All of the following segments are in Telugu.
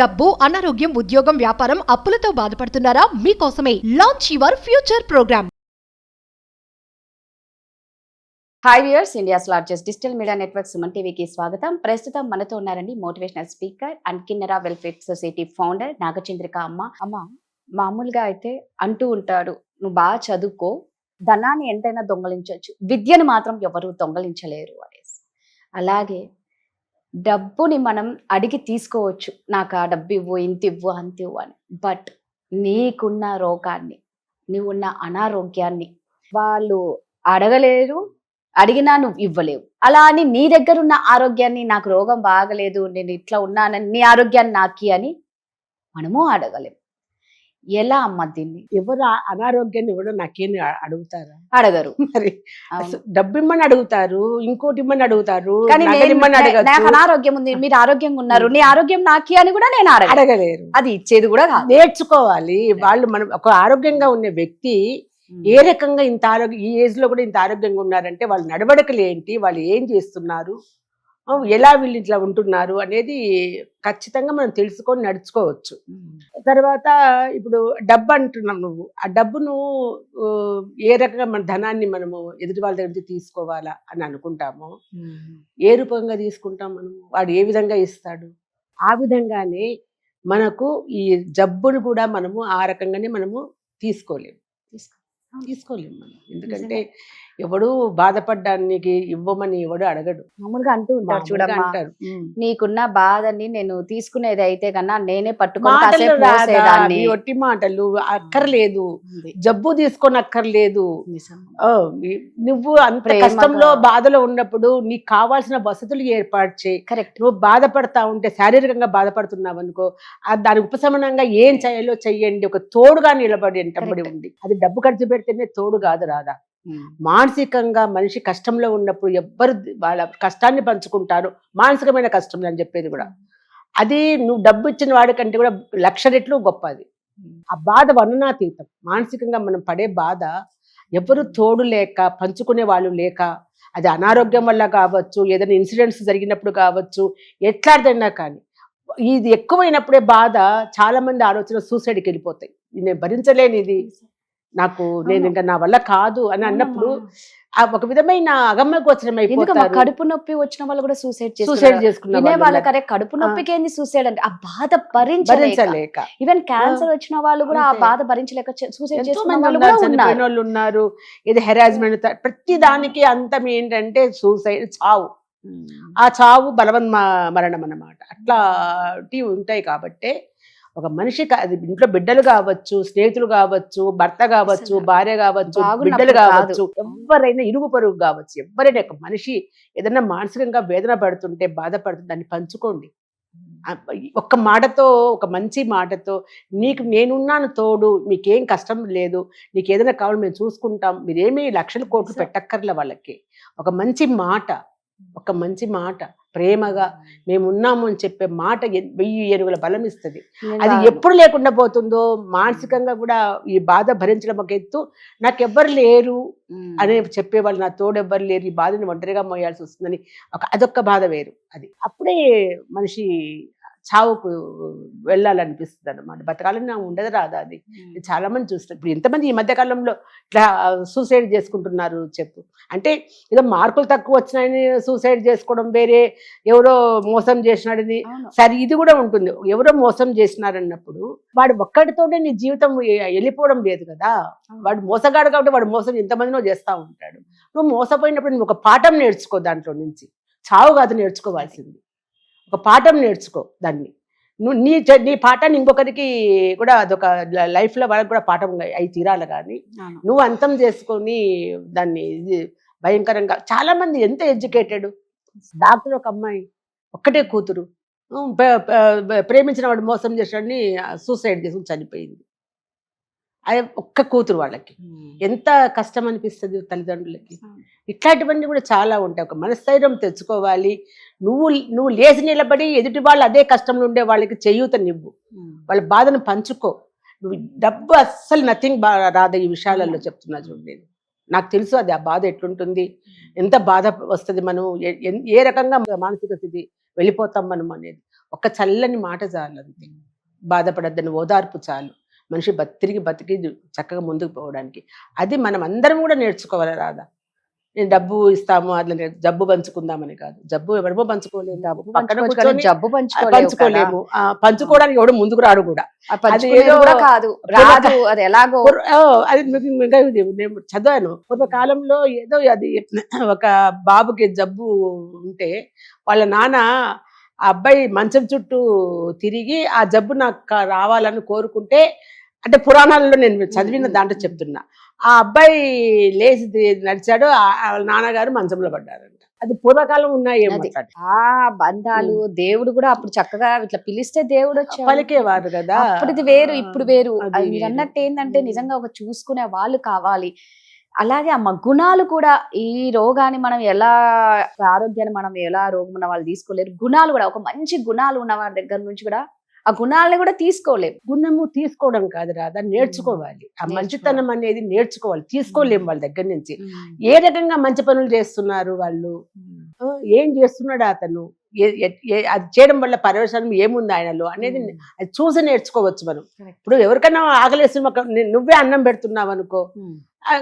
డబ్బు, అనారోగ్యం, ఉద్యోగం, వ్యాపారం, అప్పులతో బాధపడుతున్నారా? మీకోసమే launch your future program. Hi viewers, India's largest digital media network Suman టీవీకి స్వాగతం. ప్రస్తుతం మనతో ఉన్నారండి motivational speaker and Kinnera welfare society founder Nagachandrika అమ్మ. మామూలుగా అయితే అంటూ ఉంటాడు, నువ్వు బాగా చదువుకో, ధనాన్ని ఎంతైనా దొంగలించవచ్చు, విద్యను మాత్రం ఎవరు దొంగలించలేరు అనేసి. అలాగే డబ్బుని మనం అడిగి తీసుకోవచ్చు, నాకు ఆ డబ్బు ఇవ్వు, ఇంత ఇవ్వు, అంత ఇవ్వు అని. బట్ నీకున్న రోగాన్ని, నువ్వున్న అనారోగ్యాన్ని వాళ్ళు అడగలేరు, అడిగినా నువ్వు ఇవ్వలేవు. అలా అని నీ దగ్గర ఉన్న ఆరోగ్యాన్ని, నాకు రోగం బాగలేదు, నేను ఇట్లా ఉన్నానని నీ ఆరోగ్యాన్ని నాకి అని మనము అడగలేము. ఎలా అమ్మ దీన్ని? ఎవరు అనారోగ్యాన్ని ఇవ్వడం నాకేం అడుగుతారా? అడగరు. మరి డబ్బు ఇమ్మని అడుగుతారు, ఇంకోటి ఇమ్మని అడుగుతారు, కానీ నగలు ఇమ్మని నాకు అడగచ్చు. అనారోగ్యం ఉంది, మీరు ఆరోగ్యంగా ఉన్నారు, నీ ఆరోగ్యం నాకి అని కూడా నేను అడగలేరు. అది ఇచ్చేది కూడా కాదు. నేర్చుకోవాలి వాళ్ళు. మనం ఒక ఆరోగ్యంగా ఉన్న వ్యక్తి ఏ రకంగా ఇంత ఆరోగ్యం, ఈ ఏజ్ లో కూడా ఇంత ఆరోగ్యంగా ఉన్నారంటే వాళ్ళ నడవడికలు ఏంటి, వాళ్ళు ఏం చేస్తున్నారు, ఎలా వీళ్ళు ఇట్లా ఉంటున్నారు అనేది ఖచ్చితంగా మనం తెలుసుకొని నడుచుకోవచ్చు. తర్వాత ఇప్పుడు డబ్బు అంటున్నాం, నువ్వు ఆ డబ్బును ఏ రకంగా మన ధనాన్ని మనము ఎదుటి వాళ్ళ దగ్గర నుంచి తీసుకోవాలా అని అనుకుంటామో, ఏ రూపంగా తీసుకుంటాం మనం, వాడు ఏ విధంగా ఇస్తాడు, ఆ విధంగానే మనకు ఈ జబ్బును కూడా మనము ఆ రకంగానే మనము తీసుకోలేము మనం. ఎందుకంటే ఎవడు బాధపడ్డానికి ఇవ్వమని ఎవడు అడగడు. మామూలుగా అంటూ ఉంటారు చూడమ్మా, అంటారు. నీకున్న బాధని నేను తీసుకునేది అయితే కన్నా నేనే పట్టుకొని మాటలు కాసేపు రాదా? మోసేదాన్ని. ఈ ఒట్టి మాటలు అక్కర్లేదు, జబ్బు తీసుకొని అక్కర్లేదు. నువ్వు అంత ప్రేమగా, కష్టంలో బాధలో ఉన్నప్పుడు నీకు కావాల్సిన వసతులు ఏర్పాటు చేయి. కరెక్ట్. నువ్వు బాధపడతా ఉంటే, శారీరకంగా బాధపడుతున్నావు అనుకో, దాని ఉపశమనంగా ఏం చేయాలో చెయ్యండి. ఒక తోడుగా నిలబడి ఎంటబడి ఉంది. అది డబ్బు ఖర్చు పెడితేనే తోడు కాదు రాదా. మానసికంగా మనిషి కష్టంలో ఉన్నప్పుడు ఎవ్వరు వాళ్ళ కష్టాన్ని పంచుకుంటారు, మానసికమైన కష్టం అని చెప్పేది కూడా. అది నువ్వు డబ్బు ఇచ్చిన వాడికంటే కూడా 1,00,000 రెట్లు గొప్ప. అది ఆ బాధ వర్ణనాతీతం. మానసికంగా మనం పడే బాధ ఎవరు తోడు లేక, పంచుకునే వాళ్ళు లేక, అది అనారోగ్యం వల్ల కావచ్చు, ఏదైనా ఇన్సిడెంట్స్ జరిగినప్పుడు కావచ్చు, ఎట్లాంటిదైనా కానీ ఇది ఎక్కువైనప్పుడే బాధ చాలా మంది ఆలోచన సూసైడ్కి వెళ్ళిపోతాయి. నేను భరించలేని ఇది, నాకు నేను ఇంకా నా వల్ల కాదు అని అన్నప్పుడు ఒక విధమైన అగమ్య గోచరం అయిపోతారు. కడుపు నొప్పి వచ్చిన వాళ్ళు కూడా సూసైడ్ చేసుకున్న వాళ్ళకి, అరే కడుపు నొప్పికి ఏంది సూసైడ్ అంటే, ఆ బాధ భరించలేక. ఈవెన్ క్యాన్సర్ వచ్చిన వాళ్ళు కూడా ఆ బాధ భరించలేక సూసైడ్ చేసుకున్న వాళ్ళు ఉన్నారు. ఇది హెరాస్మెంట్, ప్రతి దానికి అంతం ఏంటంటే సూసైడ్, చావు. ఆ చావు బలవన్ మరణం అన్నమాట. అట్లాంటి ఉంటాయి. కాబట్టి ఒక మనిషికి అది ఇంట్లో బిడ్డలు కావచ్చు, స్నేహితులు కావచ్చు, భర్త కావచ్చు, భార్య కావచ్చు, బిడ్డలు కావచ్చు, ఎవరైనా ఇరుగు పొరుగు కావచ్చు, ఎవరైనా ఒక మనిషి ఏదైనా మానసికంగా వేదన పడుతుంటే, బాధపడుతుంటే దాన్ని పంచుకోండి. ఒక్క మాటతో, ఒక మంచి మాటతో, నీకు నేనున్నాను తోడు, మీకేం కష్టం లేదు, నీకు ఏదైనా కావాలి మేము చూసుకుంటాం, మీరేమీ లక్షల కోట్లు పెట్టక్కర్లే వాళ్ళకి. ఒక మంచి మాట ప్రేమగా మేమున్నాము అని చెప్పే మాట 1000 ఏనుగుల బలం ఇస్తుంది. అది ఎప్పుడు లేకుండా పోతుందో, మానసికంగా కూడా ఈ బాధ భరించడం ఒక ఎత్తు. నాకెవ్వరు లేరు అని చెప్పేవాళ్ళు, నా తోడెవ్వరు లేరు, ఈ బాధని ఒంటరిగా మోయాల్సి వస్తుందని అదొక్క బాధ వేరు. అది అప్పుడే మనిషి చావుకు వెళ్ళాలనిపిస్తుంది అన్నమాట. బతకాలని ఉండదు రాదా. అది చాలా మంది చూస్తారు. ఇప్పుడు ఎంతమంది ఈ మధ్య కాలంలో ఇట్లా సూసైడ్ చేసుకుంటున్నారు చెప్పు. అంటే ఏదో మార్కులు తక్కువ వచ్చినాయని సూసైడ్ చేసుకోవడం వేరే, ఎవరో మోసం చేసినాడని సరే ఇది కూడా ఉంటుంది. ఎవరో మోసం చేసినారన్నప్పుడు వాడు ఒక్కడితోనే నీ జీవితం వెళ్ళిపోవడం లేదు కదా. వాడు మోసగాడు కాబట్టి వాడు మోసం ఎంతమందినో చేస్తూ ఉంటాడు. నువ్వు మోసపోయినప్పుడు నువ్వు ఒక పాఠం నేర్చుకో, దాంట్లో నుంచి చావు కాదు నేర్చుకోవాల్సింది, ఒక పాఠం నేర్చుకో. దాన్ని నువ్వు నీ పాఠాన్ని ఇంకొకరికి కూడా అదొక లైఫ్లో వాళ్ళకి కూడా పాఠం అయి తీరాలి. కానీ నువ్వు అంతం చేసుకొని దాన్ని భయంకరంగా. చాలా మంది ఎంత ఎడ్యుకేటెడ్, డాక్టర్ ఒక అమ్మాయి, ఒక్కటే కూతురు, ప్రేమించిన వాడు మోసం చేసాడని సూసైడ్ చేసుకుని చనిపోయింది. అది ఒక్క కూతురు. వాళ్ళకి ఎంత కష్టం అనిపిస్తుంది తల్లిదండ్రులకి. ఇట్లాంటివన్నీ కూడా చాలా ఉంటాయి. ఒక మనస్థైర్యం తెచ్చుకోవాలి. నువ్వు లేచి నిలబడి ఎదుటి వాళ్ళు అదే కష్టంలో ఉండే వాళ్ళకి చేయూతనివ్వు, వాళ్ళ బాధను పంచుకో. నువ్వు డబ్బు అస్సలు నథింగ్ రాదు ఈ విషయాలలో చెప్తున్నా చూడు. నేను నాకు తెలుసు అది, ఆ బాధ ఎట్లుంటుంది, ఎంత బాధ వస్తుంది, మనం ఏ రకంగా మానసిక స్థితి వెళ్ళిపోతాం మనం అనేది. ఒక చల్లని మాట చాలు అంతే. బాధపడద్దని ఓదార్పు చాలు మనిషి తిరిగి బతికి చక్కగా ముందుకు పోవడానికి. అది మనం అందరం కూడా నేర్చుకోవాలి రాదా. నేను డబ్బు ఇస్తాము అట్లా జబ్బు పంచుకుందామని కాదు. జబ్బు ఎవరిపో పంచుకోలేము, పక్కన కూర్చొని జబ్బు పంచుకోలేము. పంచుకోవడానికి ఎవడు ముందుకు రాడు కూడా. అది ఏదో కాదు, రాదు, అది ఎలాగో. అది నేను చదివాను పూర్వకాలంలో. ఏదో అది ఒక బాబుకి జబ్బు ఉంటే వాళ్ళ నాన్న ఆ అబ్బాయి మంచం చుట్టూ తిరిగి ఆ జబ్బు నాకు రావాలని కోరుకుంటే, అంటే పురాణాలలో నేను చదివిన దాంట్లో చెప్తున్నా, ఆ అబ్బాయి లేచి నడిచాడు, నాన్నగారు మంచంలో పడ్డారంట. అది పూర్వకాలం ఉన్నాయేమో. ఆ బంధాలు దేవుడు కూడా అప్పుడు చక్కగా ఇట్లా పిలిస్తే దేవుడు వచ్చి పలికేవారు కదా. అప్పుడు ఇది వేరు, ఇప్పుడు వేరు. మీరు అన్నట్టు ఏంటంటే నిజంగా ఒక చూసుకునే వాళ్ళు కావాలి. అలాగే అమ్మ గుణాలు కూడా, ఈ రోగాన్ని మనం ఎలా, ఆరోగ్యాన్ని మనం ఎలా, రోగం ఉన్న వాళ్ళు తీసుకోలేరు. గుణాలు కూడా, ఒక మంచి గుణాలు ఉన్న వారి దగ్గర నుంచి కూడా ఆ గుణాలని కూడా తీసుకోలేము. గుణము తీసుకోవడం కాదు రాదా, నేర్చుకోవాలి. ఆ మంచితనం అనేది నేర్చుకోవాలి, తీసుకోలేము వాళ్ళ దగ్గర నుంచి. ఏ రకంగా మంచి పనులు చేస్తున్నారు వాళ్ళు, ఏం చేస్తున్నాడు అతను, అది చేయడం వల్ల పర్యవసానం ఏముంది ఆయనలో అనేది అది చూసి నేర్చుకోవచ్చు మనం. ఇప్పుడు ఎవరికైనా ఆకలేసి నువ్వే అన్నం పెడుతున్నావు అనుకో,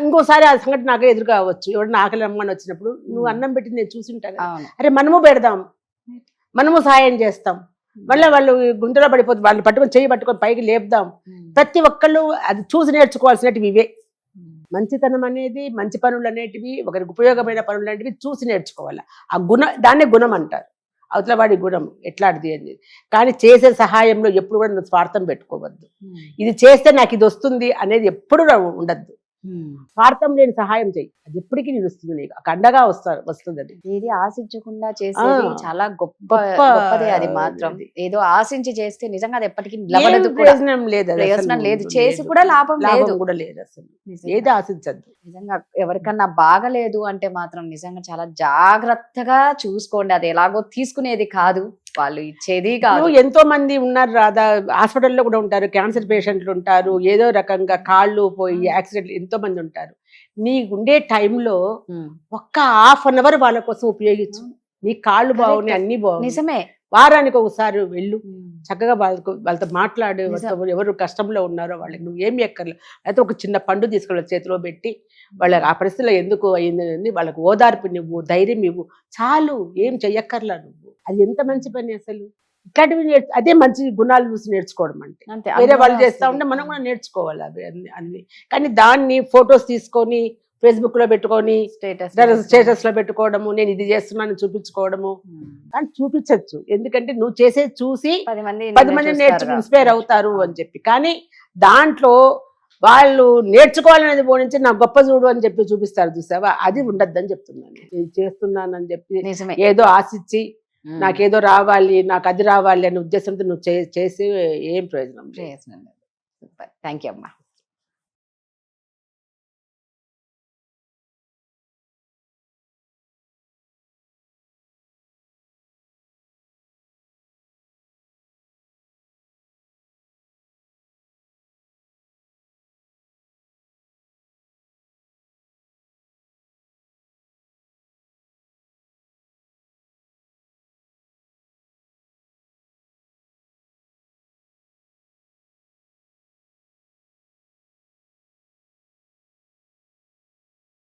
ఇంకోసారి ఆ సంఘటన నాకు ఎదురు కావచ్చు. ఎవరైనా ఆకలి అమ్మని వచ్చినప్పుడు నువ్వు అన్నం పెట్టి నేను చూసింటా, అరే మనము పెడదాం, మనము సహాయం చేస్తాం. మళ్ళీ వాళ్ళు గుంటలో పడిపోతుంది, వాళ్ళు పట్టుకొని చెయ్యి పట్టుకొని పైకి లేపుదాం. ప్రతి ఒక్కళ్ళు అది చూసి నేర్చుకోవాల్సినవి ఇవే. మంచితనం అనేది, మంచి పనులు అనేటివి, ఒకరికి ఉపయోగమైన పనులు అనేటివి చూసి నేర్చుకోవాలి. ఆ దాన్నే గుణం అంటారు. అవతల వాడి గుణం ఎట్లాంటిది అనేది. కానీ చేసే సహాయంలో ఎప్పుడు కూడా నువ్వు స్వార్థం పెట్టుకోవద్దు. ఇది చేస్తే నాకు ఇది వస్తుంది అనేది ఎప్పుడు ఉండద్దు. స్వార్థం లేని సహాయం చెయ్యి, అది ఎప్పటికీ నిలుస్తుంది, నీకు అండగా వస్తుంది. అది ఏది ఆశించకుండా చేసేది చాలా గొప్పది. అది మాత్రం ఏదో ఆశించి చేస్తే నిజంగా అది ఎప్పటికీ ప్రయోజనం లేదు, ప్రయోజనం లేదు, చేసి కూడా లాభం కూడా లేదు. అసలు ఏది ఆశించద్దు. నిజంగా ఎవరికన్నా బాగలేదు అంటే మాత్రం నిజంగా చాలా జాగ్రత్తగా చూసుకోండి. అది ఎలాగో తీసుకునేది కాదు, వాళ్ళు ఇచ్చేది కాదు. ఎంతో మంది ఉన్నారు రాదా, హాస్పిటల్లో కూడా ఉంటారు, క్యాన్సర్ పేషెంట్లు ఉంటారు, ఏదో రకంగా కాళ్ళు పోయి యాక్సిడెంట్లు ఎంతో మంది ఉంటారు. నీకుండే టైంలో ఒక్క ½ వాళ్ళ కోసం ఉపయోగించు. నీ కాళ్ళు బాగున్నాయి, అన్ని బాగున్నాయి, నిజమే. వారానికి ఒకసారి వెళ్ళు, చక్కగా వాళ్ళతో మాట్లాడు. ఎవరు కష్టంలో ఉన్నారో వాళ్ళకి నువ్వు ఏమి ఎక్కర్లేదు, అయితే ఒక చిన్న పండు తీసుకెళ్ళి చేతిలో పెట్టి వాళ్ళకి ఆ పరిస్థితిలో ఎందుకు అయింది వాళ్ళకి ఓదార్పు నువ్వు, ధైర్యం ఇవ్వు, చాలు. ఏం చెయ్యక్కర్లా నువ్వు. అది ఎంత మంచి పని అసలు. ఇట్లాంటివి అదే మంచి గుణాలు చూసి నేర్చుకోవడం అంటే. వేరే వాళ్ళు చేస్తా ఉంటే మనం కూడా నేర్చుకోవాలి అవి అన్ని. కానీ దాన్ని ఫొటోస్ తీసుకొని ఫేస్బుక్ లో పెట్టుకొని స్టేటస్ లో పెట్టుకోవడము, నేను ఇది చేస్తున్నాను చూపించుకోవడము. కానీ చూపించచ్చు, ఎందుకంటే నువ్వు చేసేది చూసి 10 మంది ఇన్స్పైర్ అవుతారు అని చెప్పి. కానీ దాంట్లో వాళ్ళు నేర్చుకోవాలనేది పోనించి నా గొప్ప చూడు అని చెప్పి చూపిస్తారు, చూసావా, అది ఉండద్దని చెప్తున్నాను. నేను చేస్తున్నానని చెప్పి ఏదో ఆశించి నాకేదో రావాలి, నాకు అది రావాలి అనే ఉద్దేశంతో నువ్వు చేసి ఏం ప్రయోజనం లేదు. థ్యాంక్ యూ అమ్మా.